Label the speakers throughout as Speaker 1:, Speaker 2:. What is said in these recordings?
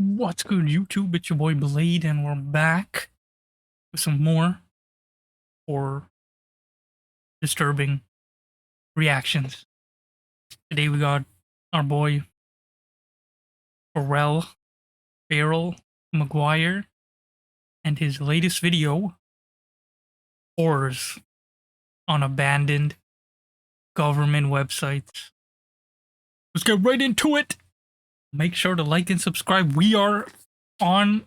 Speaker 1: What's good, YouTube? It's your boy Blade, and we're back with some more or disturbing reactions. Today we got our boy Farrell McGuire and his latest video, horrors on abandoned government websites. Let's get right into it. Make sure to like and subscribe. We are on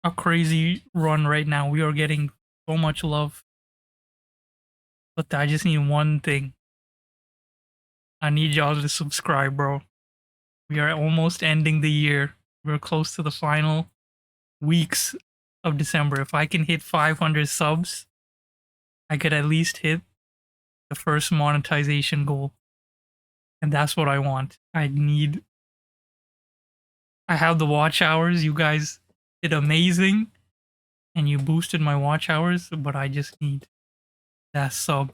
Speaker 1: a crazy run right now. We are getting so much love. But I just need one thing. I need y'all to subscribe, bro. We are almost ending the year. We're close to the final weeks of December. If I can hit 500 subs, I could at least hit the first monetization goal. And that's what I want. I have the watch hours. You guys did amazing. And you boosted my watch hours. But I just need that sub.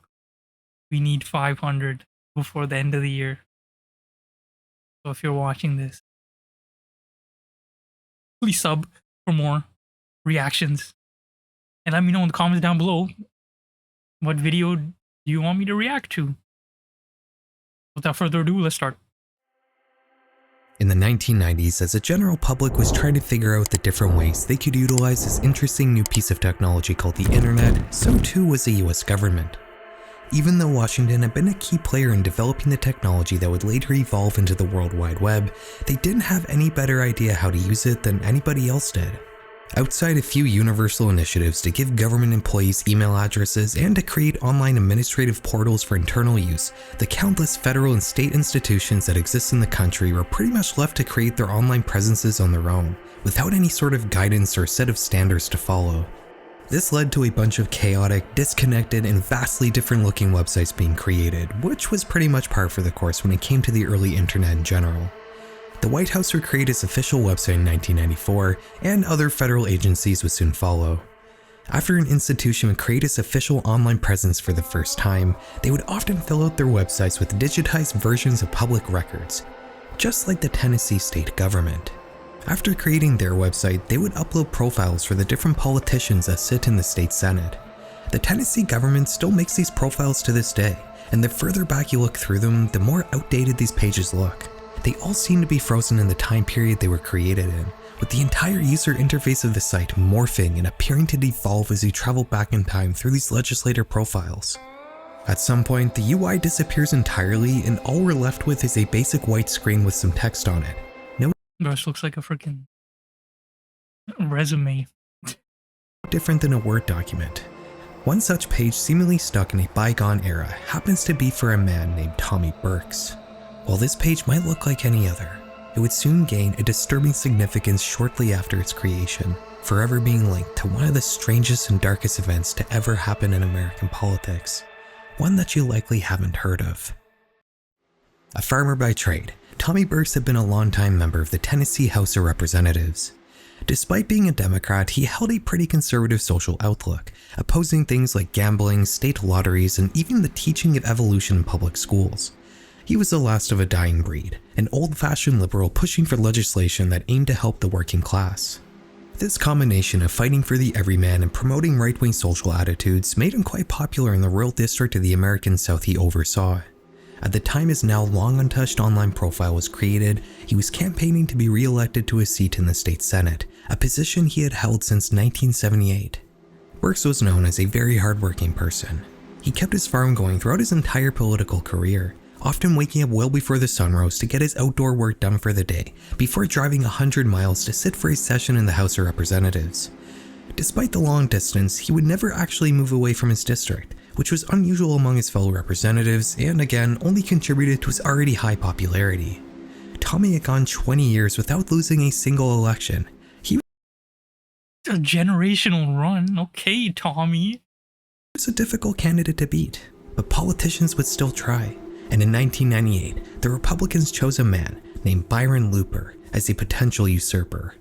Speaker 1: We need 500 before the end of the year. So if you're watching this, please sub for more reactions. And let me know in the comments down below what video do you want me to react to. Without further ado, let's start.
Speaker 2: In the 1990s, as the general public was trying to figure out the different ways they could utilize this interesting new piece of technology called the internet, so too was the US government. Even though Washington had been a key player in developing the technology that would later evolve into the World Wide Web, they didn't have any better idea how to use it than anybody else did. Outside a few universal initiatives to give government employees email addresses and to create online administrative portals for internal use, the countless federal and state institutions that exist in the country were pretty much left to create their online presences on their own, without any sort of guidance or set of standards to follow. This led to a bunch of chaotic, disconnected, and vastly different looking websites being created, which was pretty much par for the course when it came to the early internet in general. The White House would create its official website in 1994, and other federal agencies would soon follow. After an institution would create its official online presence for the first time, they would often fill out their websites with digitized versions of public records, just like the Tennessee state government. After creating their website, they would upload profiles for the different politicians that sit in the state senate. The Tennessee government still makes these profiles to this day, and the further back you look through them, the more outdated these pages look. They all seem to be frozen in the time period they were created in, with the entire user interface of the site morphing and appearing to devolve as you travel back in time through these legislator profiles. At some point, the UI disappears entirely, and all we're left with is a basic white screen with some text on it. No
Speaker 1: This looks like a freaking resume.
Speaker 2: different than a Word document. One such page seemingly stuck in a bygone era happens to be for a man named Tommy Burks. While this page might look like any other, it would soon gain a disturbing significance shortly after its creation, forever being linked to one of the strangest and darkest events to ever happen in American politics, one that you likely haven't heard of. A farmer by trade, Tommy Burks had been a longtime member of the Tennessee House of Representatives. Despite being a Democrat, he held a pretty conservative social outlook, opposing things like gambling, state lotteries, and even the teaching of evolution in public schools. He was the last of a dying breed, an old-fashioned liberal pushing for legislation that aimed to help the working class. This combination of fighting for the everyman and promoting right-wing social attitudes made him quite popular in the rural district of the American South he oversaw. At the time his now long untouched online profile was created, he was campaigning to be re-elected to a seat in the state senate, a position he had held since 1978. Burks was known as a very hard-working person. He kept his farm going throughout his entire political career, often waking up well before the sun rose to get his outdoor work done for the day, before driving 100 miles to sit for a session in the House of Representatives. Despite the long distance, he would never actually move away from his district, which was unusual among his fellow representatives and again only contributed to his already high popularity. Tommy had gone 20 years without losing a single election. He
Speaker 1: A generational run. Okay, Tommy.
Speaker 2: was a difficult candidate to beat, but politicians would still try. And in 1998, the Republicans chose a man named Byron Looper as a potential usurper.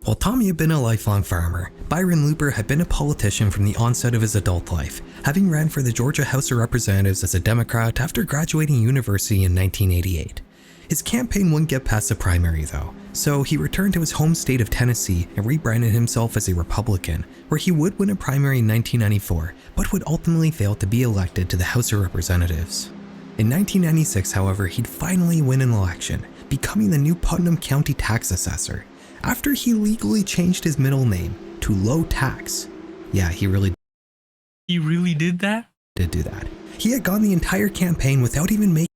Speaker 2: While Tommy had been a lifelong farmer, Byron Looper had been a politician from the onset of his adult life, having ran for the Georgia House of Representatives as a Democrat after graduating university in 1988. His campaign wouldn't get past the primary though, so he returned to his home state of Tennessee and rebranded himself as a Republican, where he would win a primary in 1994, but would ultimately fail to be elected to the House of Representatives. In 1996, however, he'd finally win an election, becoming the new Putnam County tax assessor, after he legally changed his middle name to Low Tax. Yeah, he really
Speaker 1: did that?
Speaker 2: Did do that. He had gone the entire campaign without even making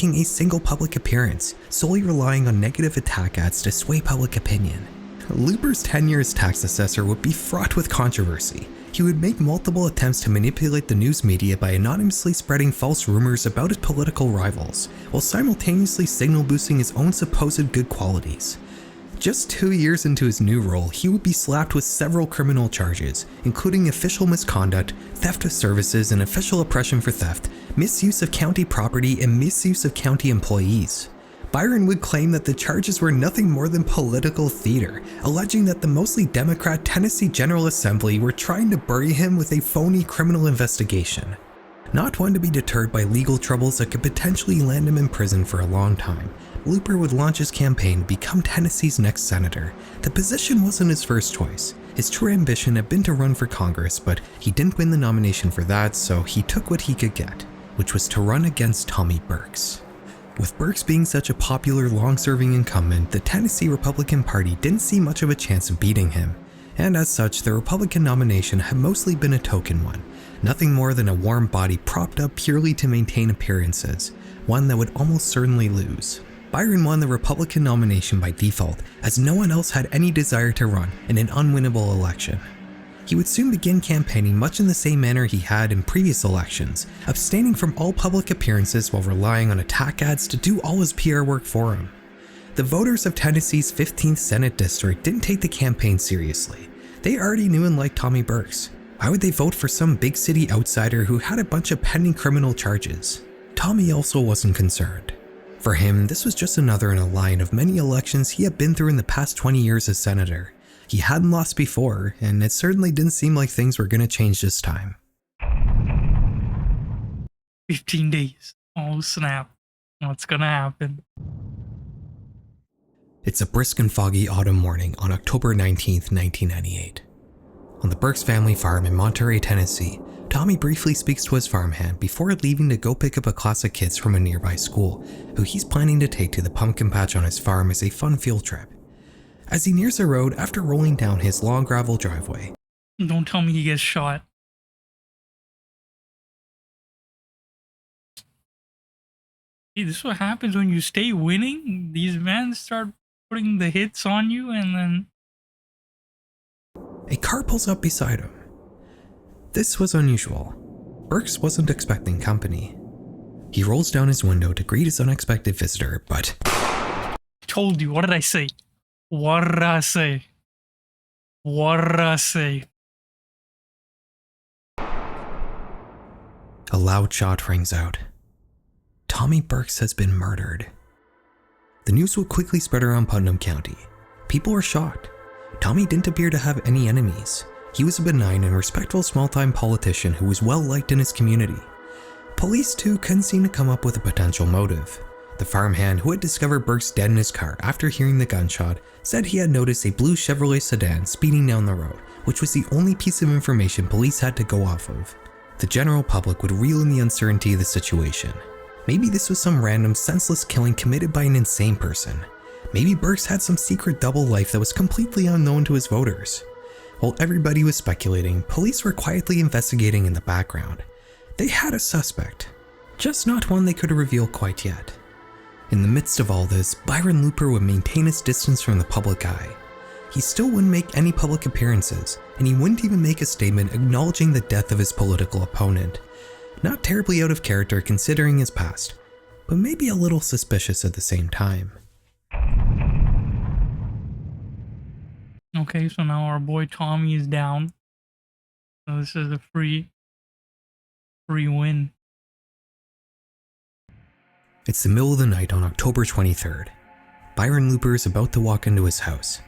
Speaker 2: a single public appearance, solely relying on negative attack ads to sway public opinion. Looper's tenure as tax assessor would be fraught with controversy. He would make multiple attempts to manipulate the news media by anonymously spreading false rumors about his political rivals, while simultaneously signal boosting his own supposed good qualities. Just 2 years into his new role, he would be slapped with several criminal charges, including official misconduct, theft of services and official oppression for theft, misuse of county property, and misuse of county employees. Byron would claim that the charges were nothing more than political theater, alleging that the mostly Democrat Tennessee General Assembly were trying to bury him with a phony criminal investigation. Not one to be deterred by legal troubles that could potentially land him in prison for a long time, Looper would launch his campaign to become Tennessee's next senator. The position wasn't his first choice. His true ambition had been to run for Congress, but he didn't win the nomination for that, so he took what he could get, which was to run against Tommy Burks. With Burks being such a popular, long-serving incumbent, the Tennessee Republican Party didn't see much of a chance of beating him, and as such, the Republican nomination had mostly been a token one, nothing more than a warm body propped up purely to maintain appearances, one that would almost certainly lose. Byron won the Republican nomination by default, as no one else had any desire to run in an unwinnable election. He would soon begin campaigning much in the same manner he had in previous elections, abstaining from all public appearances while relying on attack ads to do all his PR work for him. The voters of Tennessee's 15th Senate District didn't take the campaign seriously. They already knew and liked Tommy Burks. Why would they vote for some big city outsider who had a bunch of pending criminal charges? Tommy also wasn't concerned. For him, this was just another in a line of many elections he had been through in the past 20 years as senator. He hadn't lost before, and it certainly didn't seem like things were going to change this time.
Speaker 1: 15 days. Oh snap. What's gonna happen?
Speaker 2: It's a brisk and foggy autumn morning on October 19th, 1998. On the Burks family farm in Monterey, Tennessee, Tommy briefly speaks to his farmhand before leaving to go pick up a class of kids from a nearby school, who he's planning to take to the pumpkin patch on his farm as a fun field trip. As he nears the road after rolling down his long gravel driveway,
Speaker 1: Don't tell me he gets shot. See, this is what happens when you stay winning. These men start putting the hits on you, and then
Speaker 2: a car pulls up beside him. This was unusual. Burks wasn't expecting company. He rolls down his window to greet his unexpected visitor, but
Speaker 1: I told you. What did I say? What did I say? What did I say?
Speaker 2: a loud shot rings out. Tommy Burks has been murdered. The news would quickly spread around Putnam County. People were shocked. Tommy didn't appear to have any enemies. He was a benign and respectful small-time politician who was well-liked in his community. Police too couldn't seem to come up with a potential motive. The farmhand who had discovered Burks dead in his car after hearing the gunshot said he had noticed a blue Chevrolet sedan speeding down the road, which was the only piece of information police had to go off of. The general public would reel in the uncertainty of the situation. Maybe this was some random senseless killing committed by an insane person. Maybe Burks had some secret double life that was completely unknown to his voters. While everybody was speculating, police were quietly investigating in the background. They had a suspect, just not one they could reveal quite yet. In the midst of all this, Byron Looper would maintain his distance from the public eye. He still wouldn't make any public appearances, and he wouldn't even make a statement acknowledging the death of his political opponent. Not terribly out of character considering his past, but maybe a little suspicious at the same time.
Speaker 1: Okay, so now our boy Tommy is down. So this is a free win.
Speaker 2: It's the middle of the night on October 23rd. Byron Looper is about to walk into his house,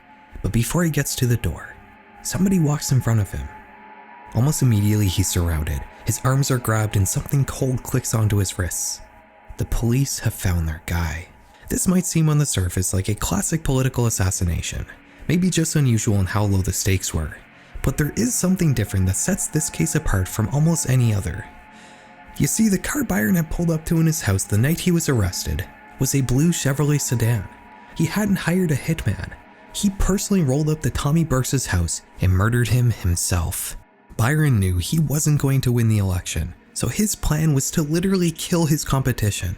Speaker 2: but before he gets to the door, somebody walks in front of him. Almost immediately he's surrounded. His arms are grabbed and something cold clicks onto his wrists. the police have found their guy. This might seem on the surface like a classic political assassination, maybe just unusual in how low the stakes were, but there is something different that sets this case apart from almost any other. You see, the car Byron had pulled up to in his house the night he was arrested was a blue Chevrolet sedan. He hadn't hired a hitman. He personally rolled up to Tommy Burks' house and murdered him himself. Byron knew he wasn't going to win the election, so his plan was to literally kill his competition.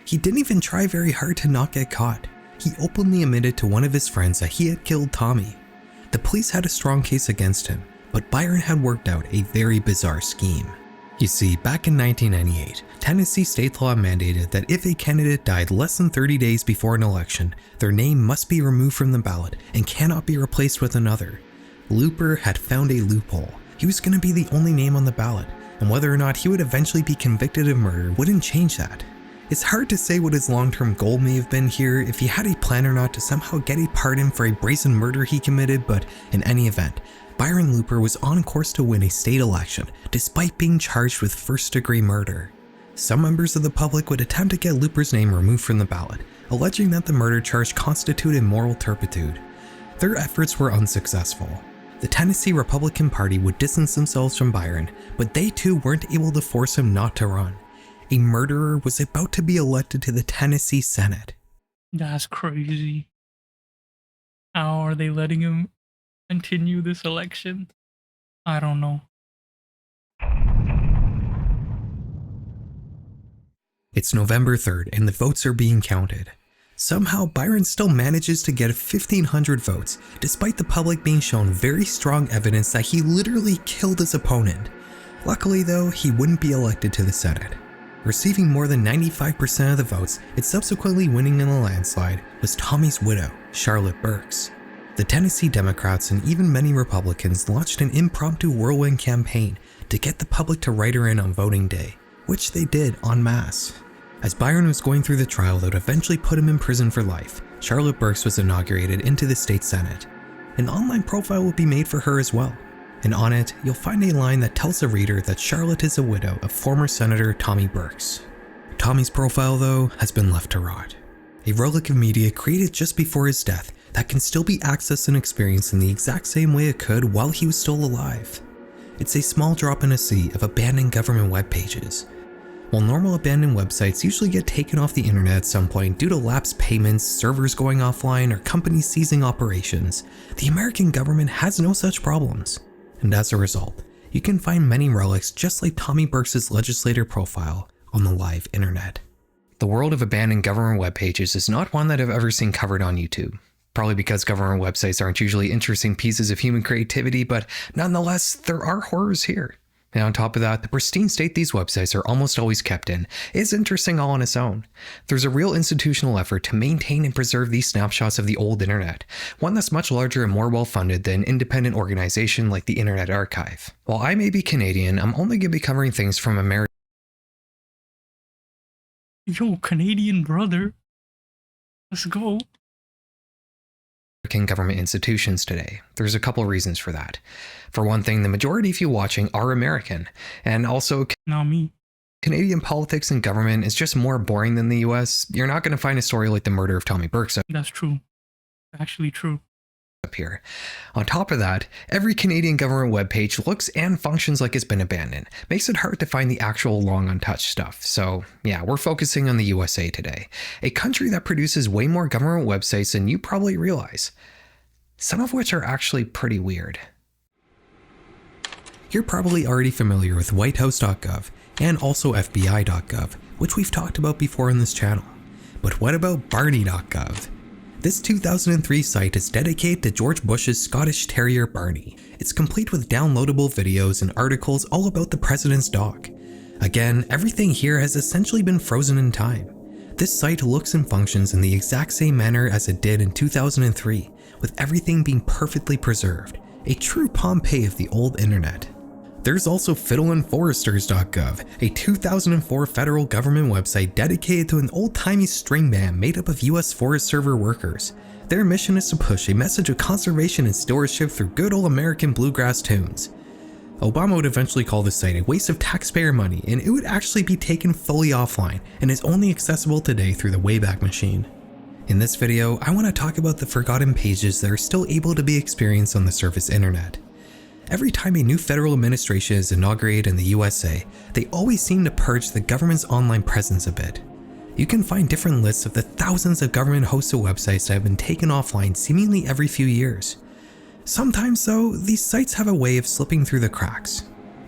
Speaker 2: He didn't even try very hard to not get caught. He openly admitted to one of his friends that he had killed Tommy. The police had a strong case against him, but Byron had worked out a very bizarre scheme. You see, back in 1998, Tennessee state law mandated that if a candidate died less than 30 days before an election, their name must be removed from the ballot and cannot be replaced with another. Looper had found a loophole. He was going to be the only name on the ballot, and whether or not he would eventually be convicted of murder wouldn't change that. It's hard to say what his long-term goal may have been here, if he had a plan or not to somehow get a pardon for a brazen murder he committed, but in any event, Byron Looper was on course to win a state election, despite being charged with first-degree murder. Some members of the public would attempt to get Looper's name removed from the ballot, alleging that the murder charge constituted moral turpitude. Their efforts were unsuccessful. The Tennessee Republican Party would distance themselves from Byron, but they too weren't able to force him not to run. A murderer was about to be elected to the Tennessee Senate.
Speaker 1: That's crazy. How are they letting him continue this election? I don't know.
Speaker 2: It's November 3rd and the votes are being counted. Somehow Byron still manages to get 1,500 votes, despite the public being shown very strong evidence that he literally killed his opponent. Luckily though, he wouldn't be elected to the Senate. Receiving more than 95% of the votes and subsequently winning in a landslide was Tommy's widow, Charlotte Burks. The Tennessee Democrats and even many Republicans launched an impromptu whirlwind campaign to get the public to write her in on voting day, which they did en masse. As Byron was going through the trial that would eventually put him in prison for life, Charlotte Burks was inaugurated into the state Senate. An online profile will be made for her as well, and on it, you'll find a line that tells the reader that Charlotte is a widow of former Senator Tommy Burks. Tommy's profile, though, has been left to rot. A relic of media created just before his death that can still be accessed and experienced in the exact same way it could while he was still alive. It's a small drop in a sea of abandoned government web pages. While normal abandoned websites usually get taken off the internet at some point due to lapsed payments, servers going offline, or companies ceasing operations, the American government has no such problems. And as a result, you can find many relics just like Tommy Burks' legislator profile on the live internet. The world of abandoned government web pages is not one that I've ever seen covered on YouTube. Probably because government websites aren't usually interesting pieces of human creativity, but nonetheless, there are horrors here. And on top of that, the pristine state these websites are almost always kept in is interesting all on its own. There's a real institutional effort to maintain and preserve these snapshots of the old internet, one that's much larger and more well-funded than an independent organization like the Internet Archive. While I may be Canadian, I'm only going to be covering things from America.
Speaker 1: Yo, Canadian brother. Let's go.
Speaker 2: Government institutions today. There's a couple reasons for that. For one thing, the majority of you watching are American, and also
Speaker 1: Not me.
Speaker 2: Canadian politics and government is just more boring than the US. You're not going to find a story like the murder of Tommy Burks
Speaker 1: That's true. Actually true.
Speaker 2: up here. On top of that, every Canadian government webpage looks and functions like it's been abandoned. Makes it hard to find the actual long untouched stuff. So yeah, we're focusing on the USA today, a country that produces way more government websites than you probably realize, some of which are actually pretty weird. You're probably already familiar with whitehouse.gov and also FBI.gov, which we've talked about before on this channel. But what about Barney.gov? This 2003 site is dedicated to George Bush's Scottish Terrier Barney. It's complete with downloadable videos and articles all about the president's dog. Again, everything here has essentially been frozen in time. This site looks and functions in the exact same manner as it did in 2003, with everything being perfectly preserved, a true Pompeii of the old internet. There's also fiddleandforesters.gov, a 2004 federal government website dedicated to an old-timey string band made up of US Forest Service workers. Their mission is to push a message of conservation and stewardship through good old American bluegrass tunes. Obama would eventually call the site a waste of taxpayer money, and it would actually be taken fully offline and is only accessible today through the Wayback Machine. In this video, I want to talk about the forgotten pages that are still able to be experienced on the surface internet. Every time a new federal administration is inaugurated in the USA, they always seem to purge the government's online presence a bit. You can find different lists of the thousands of government-hosted websites that have been taken offline seemingly every few years. Sometimes though, these sites have a way of slipping through the cracks.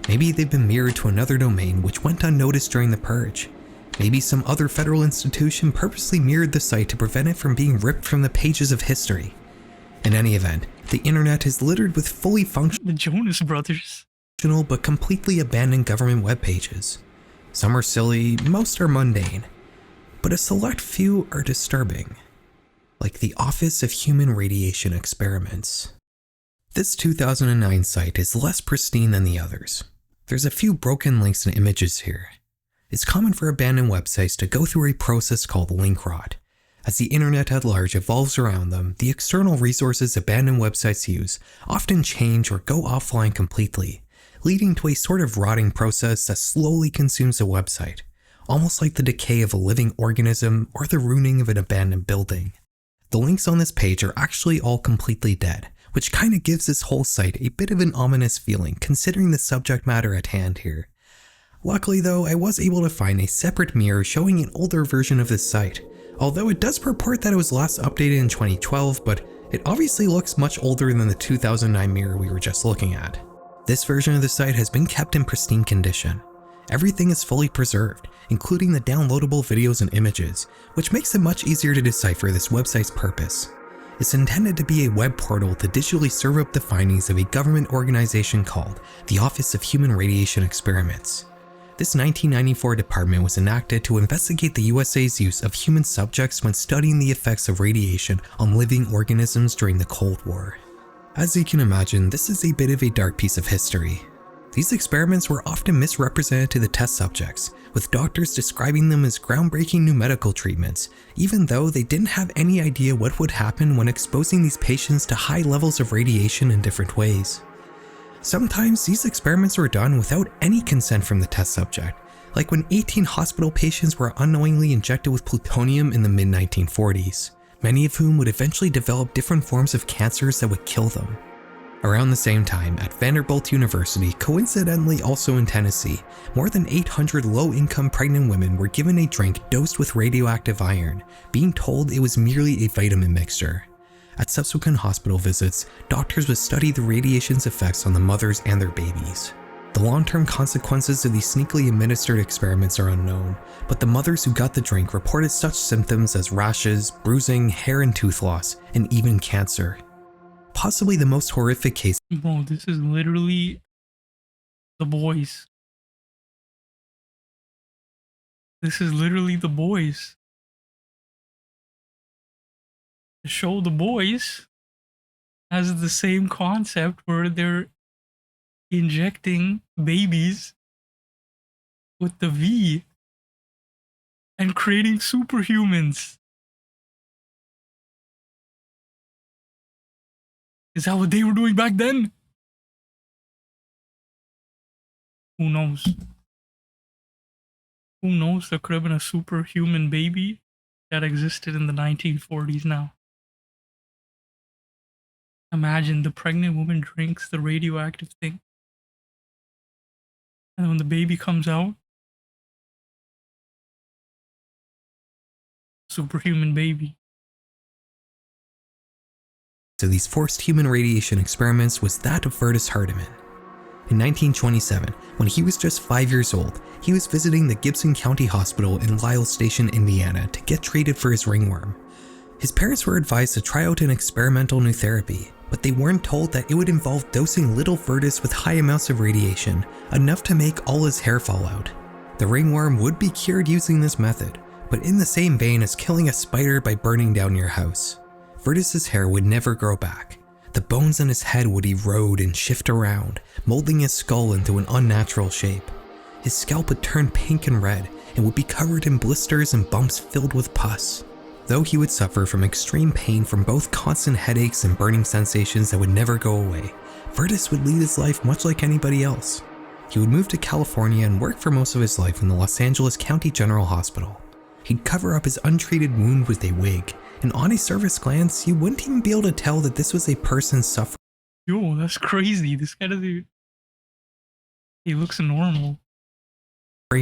Speaker 2: Maybe they've been mirrored to another domain which went unnoticed during the purge. Maybe some other federal institution purposely mirrored the site to prevent it from being ripped from the pages of history. In any event, the internet is littered with fully functional,
Speaker 1: The Jonas Brothers.
Speaker 2: but completely abandoned government web pages. Some are silly, most are mundane, but a select few are disturbing, like the Office of Human Radiation Experiments. This 2009 site is less pristine than the others. There's a few broken links and images here. It's common for abandoned websites to go through a process called link rot. As the internet at large evolves around them, the external resources abandoned websites use often change or go offline completely, leading to a sort of rotting process that slowly consumes the website, almost like the decay of a living organism or the ruining of an abandoned building. The links on this page are actually all completely dead, which kinda gives this whole site a bit of an ominous feeling considering the subject matter at hand here. Luckily though, I was able to find a separate mirror showing an older version of this site, although it does purport that it was last updated in 2012, but it obviously looks much older than the 2009 mirror we were just looking at. This version of the site has been kept in pristine condition. Everything is fully preserved, including the downloadable videos and images, which makes it much easier to decipher this website's purpose. It's intended to be a web portal to digitally serve up the findings of a government organization called the Office of Human Radiation Experiments. This 1994 department was enacted to investigate the USA's use of human subjects when studying the effects of radiation on living organisms during the Cold War. As you can imagine, this is a bit of a dark piece of history. These experiments were often misrepresented to the test subjects, with doctors describing them as groundbreaking new medical treatments, even though they didn't have any idea what would happen when exposing these patients to high levels of radiation in different ways. Sometimes these experiments were done without any consent from the test subject, like when 18 hospital patients were unknowingly injected with plutonium in the mid-1940s, many of whom would eventually develop different forms of cancers that would kill them. Around the same time, at Vanderbilt University, coincidentally also in Tennessee, more than 800 low-income pregnant women were given a drink dosed with radioactive iron, being told it was merely a vitamin mixture. At subsequent hospital visits, doctors would study the radiation's effects on the mothers and their babies. The long-term consequences of these sneakily administered experiments are unknown, but the mothers who got the drink reported such symptoms as rashes, bruising, hair and tooth loss, and even cancer. Possibly the most horrific case.
Speaker 1: Bro, this is literally The Boys. This is literally The Boys. The show The Boys has the same concept where they're injecting babies with the V and creating superhumans. Is that what they were doing back then? Who knows? Who knows? There could have been a superhuman baby that existed in the 1940s now. Imagine the pregnant woman drinks the radioactive thing. And when the baby comes out, superhuman baby.
Speaker 2: So these forced human radiation experiments was that of Vertus Hardiman. In 1927, when he was just 5 years old, he was visiting the Gibson County Hospital in Lyle Station, Indiana to get treated for his ringworm. His parents were advised to try out an experimental new therapy, but they weren't told that it would involve dosing little Vertus with high amounts of radiation, enough to make all his hair fall out. The ringworm would be cured using this method, but in the same vein as killing a spider by burning down your house. Vertus's hair would never grow back. The bones in his head would erode and shift around, molding his skull into an unnatural shape. His scalp would turn pink and red, and would be covered in blisters and bumps filled with pus. Though he would suffer from extreme pain from both constant headaches and burning sensations that would never go away, Virtus would lead his life much like anybody else. He would move to California and work for most of his life in the Los Angeles County General Hospital. He'd cover up his untreated wound with a wig, and on a surface glance, you wouldn't even be able to tell that this was a person suffering.
Speaker 1: Yo, that's crazy. This guy doesn't even... He looks normal.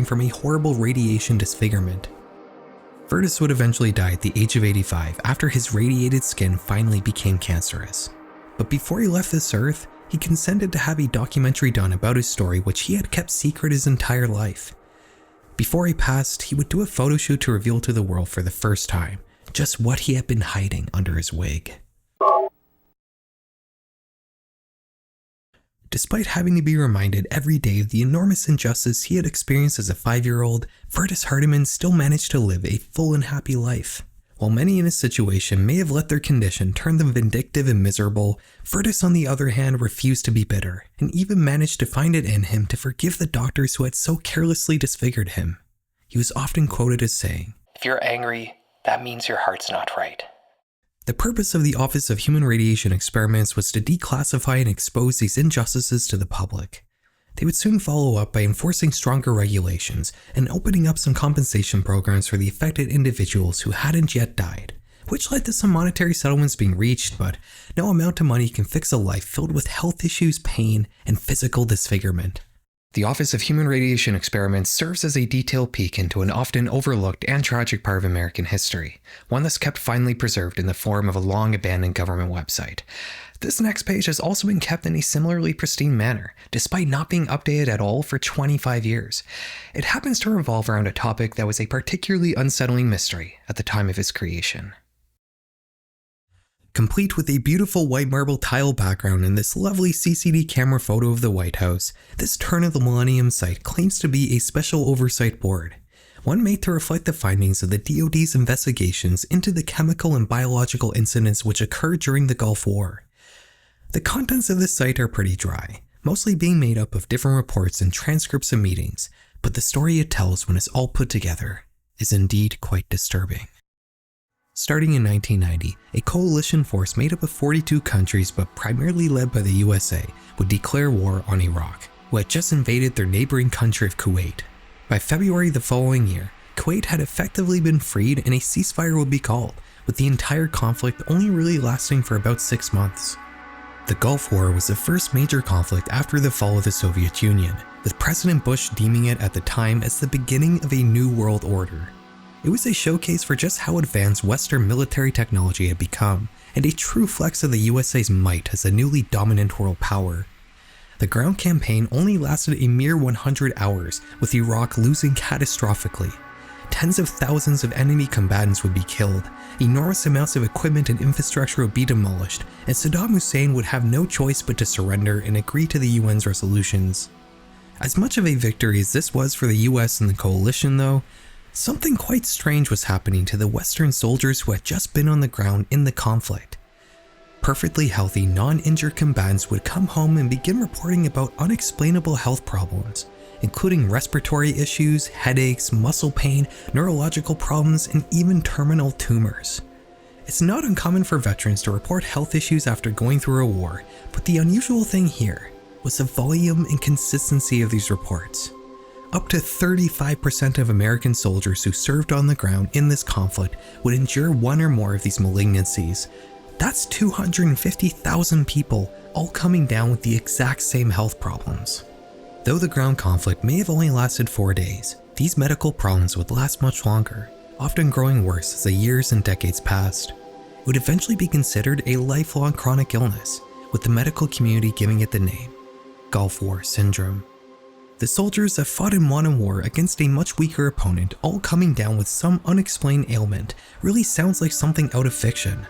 Speaker 2: From a horrible radiation disfigurement. Virtus would eventually die at the age of 85 after his radiated skin finally became cancerous. But before he left this earth, he consented to have a documentary done about his story, which he had kept secret his entire life. Before he passed, he would do a photo shoot to reveal to the world for the first time just what he had been hiding under his wig. Despite having to be reminded every day of the enormous injustice he had experienced as a 5-year-old, Virtus Hardiman still managed to live a full and happy life. While many in his situation may have let their condition turn them vindictive and miserable, Virtus on the other hand refused to be bitter, and even managed to find it in him to forgive the doctors who had so carelessly disfigured him. He was often quoted as saying, "If you're angry, that means your heart's not right." The purpose of the Office of Human Radiation Experiments was to declassify and expose these injustices to the public. They would soon follow up by enforcing stronger regulations and opening up some compensation programs for the affected individuals who hadn't yet died, which led to some monetary settlements being reached, but no amount of money can fix a life filled with health issues, pain, and physical disfigurement. The Office of Human Radiation Experiments serves as a detailed peek into an often overlooked and tragic part of American history, one that's kept finely preserved in the form of a long-abandoned government website. This next page has also been kept in a similarly pristine manner, despite not being updated at all for 25 years. It happens to revolve around a topic that was a particularly unsettling mystery at the time of its creation. Complete with a beautiful white marble tile background and this lovely CCD camera photo of the White House, this turn of the millennium site claims to be a special oversight board, one made to reflect the findings of the DoD's investigations into the chemical and biological incidents which occurred during the Gulf War. The contents of this site are pretty dry, mostly being made up of different reports and transcripts of meetings, but the story it tells when it's all put together is indeed quite disturbing. Starting in 1990, a coalition force made up of 42 countries but primarily led by the USA would declare war on Iraq, who had just invaded their neighboring country of Kuwait. By February the following year, Kuwait had effectively been freed and a ceasefire would be called, with the entire conflict only really lasting for about 6 months. The Gulf War was the first major conflict after the fall of the Soviet Union, with President Bush deeming it at the time as the beginning of a new world order. It was a showcase for just how advanced Western military technology had become, and a true flex of the USA's might as a newly dominant world power. The ground campaign only lasted a mere 100 hours, with Iraq losing catastrophically. Tens of thousands of enemy combatants would be killed, enormous amounts of equipment and infrastructure would be demolished, and Saddam Hussein would have no choice but to surrender and agree to the UN's resolutions. As much of a victory as this was for the US and the coalition though, something quite strange was happening to the Western soldiers who had just been on the ground in the conflict. Perfectly healthy, non-injured combatants would come home and begin reporting about unexplainable health problems, including respiratory issues, headaches, muscle pain, neurological problems, and even terminal tumors. It's not uncommon for veterans to report health issues after going through a war, but the unusual thing here was the volume and consistency of these reports. Up to 35% of American soldiers who served on the ground in this conflict would endure one or more of these malignancies. That's 250,000 people all coming down with the exact same health problems. Though the ground conflict may have only lasted 4 days, these medical problems would last much longer, often growing worse as the years and decades passed. It would eventually be considered a lifelong chronic illness, with the medical community giving it the name Gulf War Syndrome. The soldiers that fought and won a war against a much weaker opponent all coming down with some unexplained ailment really sounds like something out of fiction.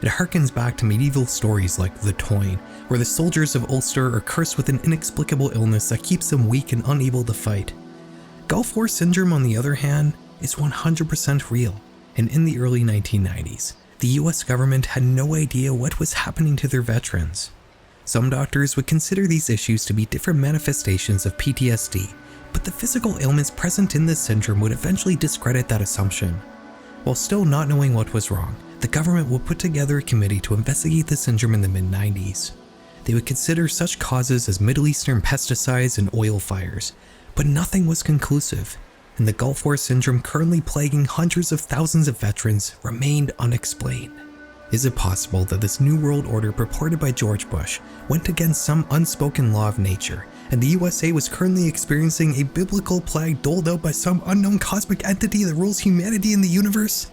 Speaker 2: It harkens back to medieval stories like The Toyne, where the soldiers of Ulster are cursed with an inexplicable illness that keeps them weak and unable to fight. Gulf War Syndrome, on the other hand, is 100% real, and in the early 1990s, the US government had no idea what was happening to their veterans. Some doctors would consider these issues to be different manifestations of PTSD, but the physical ailments present in this syndrome would eventually discredit that assumption. While still not knowing what was wrong, the government would put together a committee to investigate the syndrome in the mid-90s. They would consider such causes as Middle Eastern pesticides and oil fires, but nothing was conclusive, and the Gulf War syndrome currently plaguing hundreds of thousands of veterans remained unexplained. Is it possible that this New World Order purported by George Bush went against some unspoken law of nature, and the USA was currently experiencing a biblical plague doled out by some unknown cosmic entity that rules humanity in the universe?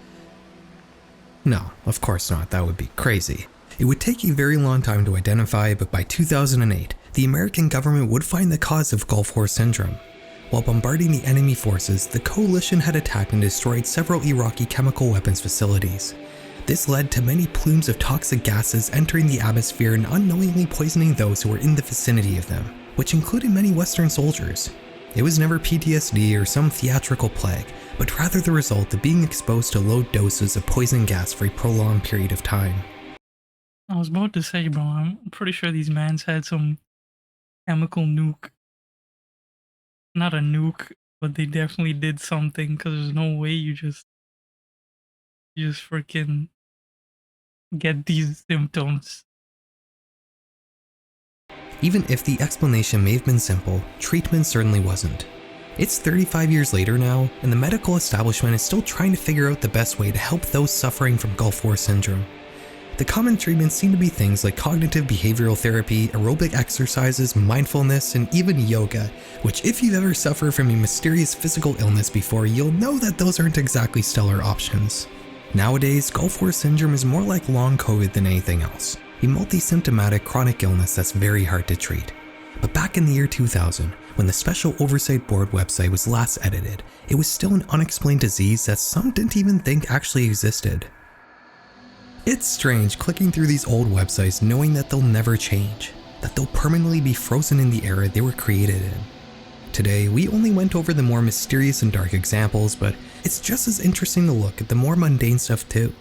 Speaker 2: No, of course not, that would be crazy. It would take a very long time to identify, but by 2008, the American government would find the cause of Gulf War syndrome. While bombarding the enemy forces, the coalition had attacked and destroyed several Iraqi chemical weapons facilities. This led to many plumes of toxic gases entering the atmosphere and unknowingly poisoning those who were in the vicinity of them, which included many Western soldiers. It was never PTSD or some theatrical plague, but rather the result of being exposed to low doses of poison gas for a prolonged period of time.
Speaker 1: I was about to say, bro, I'm pretty sure these mans had some chemical nuke. Not a nuke, but they definitely did something, because there's no way you just freaking get these symptoms.
Speaker 2: Even if the explanation may have been simple, treatment certainly wasn't. It's 35 years later now, and the medical establishment is still trying to figure out the best way to help those suffering from Gulf War syndrome. The common treatments seem to be things like cognitive behavioral therapy, aerobic exercises, mindfulness, and even yoga, which if you've ever suffered from a mysterious physical illness before, you'll know that those aren't exactly stellar options. Nowadays, Gulf War syndrome is more like long COVID than anything else, a multi-symptomatic chronic illness that's very hard to treat. But back in the year 2000, when the Special Oversight Board website was last edited, it was still an unexplained disease that some didn't even think actually existed. It's strange clicking through these old websites knowing that they'll never change, that they'll permanently be frozen in the era they were created in. Today, we only went over the more mysterious and dark examples, but it's just as interesting to look at the more mundane stuff too.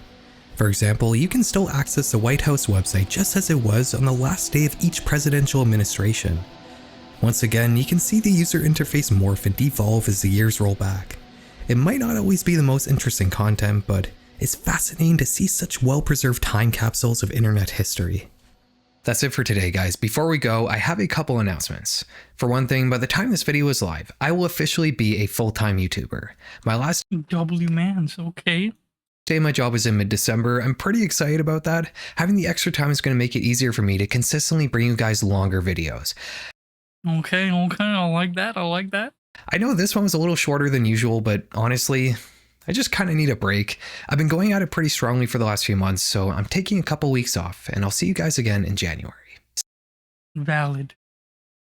Speaker 2: For example, you can still access the White House website just as it was on the last day of each presidential administration. Once again, you can see the user interface morph and devolve as the years roll back. It might not always be the most interesting content, but it's fascinating to see such well-preserved time capsules of internet history. That's it for today, guys. Before we go, I have a couple announcements. For one thing, by the time this video is live, I will officially be a full-time YouTuber. My last
Speaker 1: W-mans, okay.
Speaker 2: day of my job was in mid-December. I'm pretty excited about that. Having the extra time is going to make it easier for me to consistently bring you guys longer videos.
Speaker 1: Okay, I like that,
Speaker 2: I know this one was a little shorter than usual, but honestly, I just kind of need a break. I've been going at it pretty strongly for the last few months, so I'm taking a couple weeks off, and I'll see you guys again in January.
Speaker 1: Valid.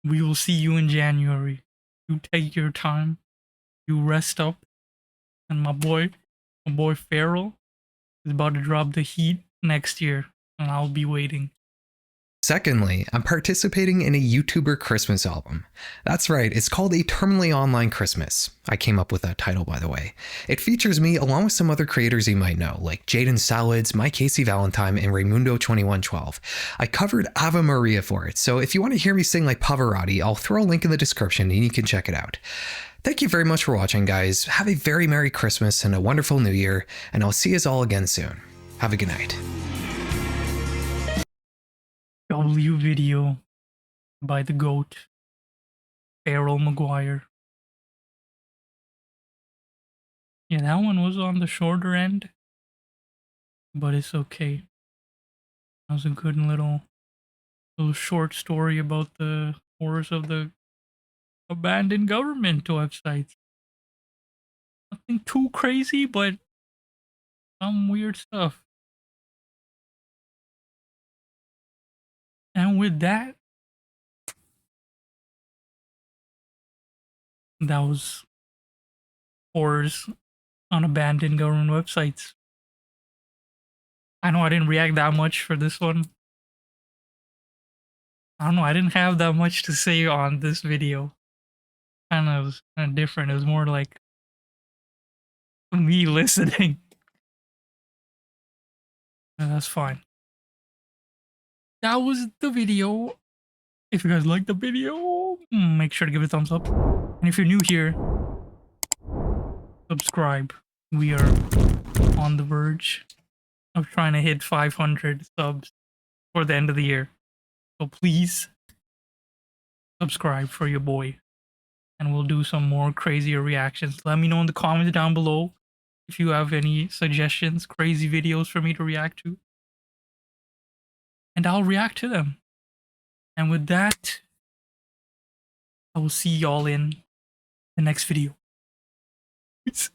Speaker 1: We will see you in January. You take your time, you rest up, and my boy Farrell is about to drop the heat next year, and I'll be waiting.
Speaker 2: Secondly, I'm participating in a YouTuber Christmas album. That's right, it's called A Terminally Online Christmas. I came up with that title, by the way. It features me along with some other creators you might know, like Jaden Salads, My Casey Valentine, and Raymundo2112. I covered Ave Maria for it, so if you want to hear me sing like Pavarotti, I'll throw a link in the description and you can check it out. Thank you very much for watching, guys. Have a very Merry Christmas and a wonderful New Year, and I'll see us all again soon. Have a good night.
Speaker 1: W video by the GOAT, Farrell McGuire. Yeah, that one was on the shorter end, but it's okay. That was a good little short story about the horrors of the abandoned government websites. Nothing too crazy, but some weird stuff. And with that, that was horrors on abandoned government websites. I know I didn't react that much for this one. I don't know, I didn't have that much to say on this video. It was kind of different. It was more like me listening. And that's fine. That was the video. If you guys liked the video, make sure to give it a thumbs up. And if you're new here, subscribe. We are on the verge of trying to hit 500 subs for the end of the year. So please subscribe for your boy, and we'll do some more crazier reactions. Let me know in the comments down below if you have any suggestions, crazy videos for me to react to, and I'll react to them. And with that, I will see y'all in the next video. Peace.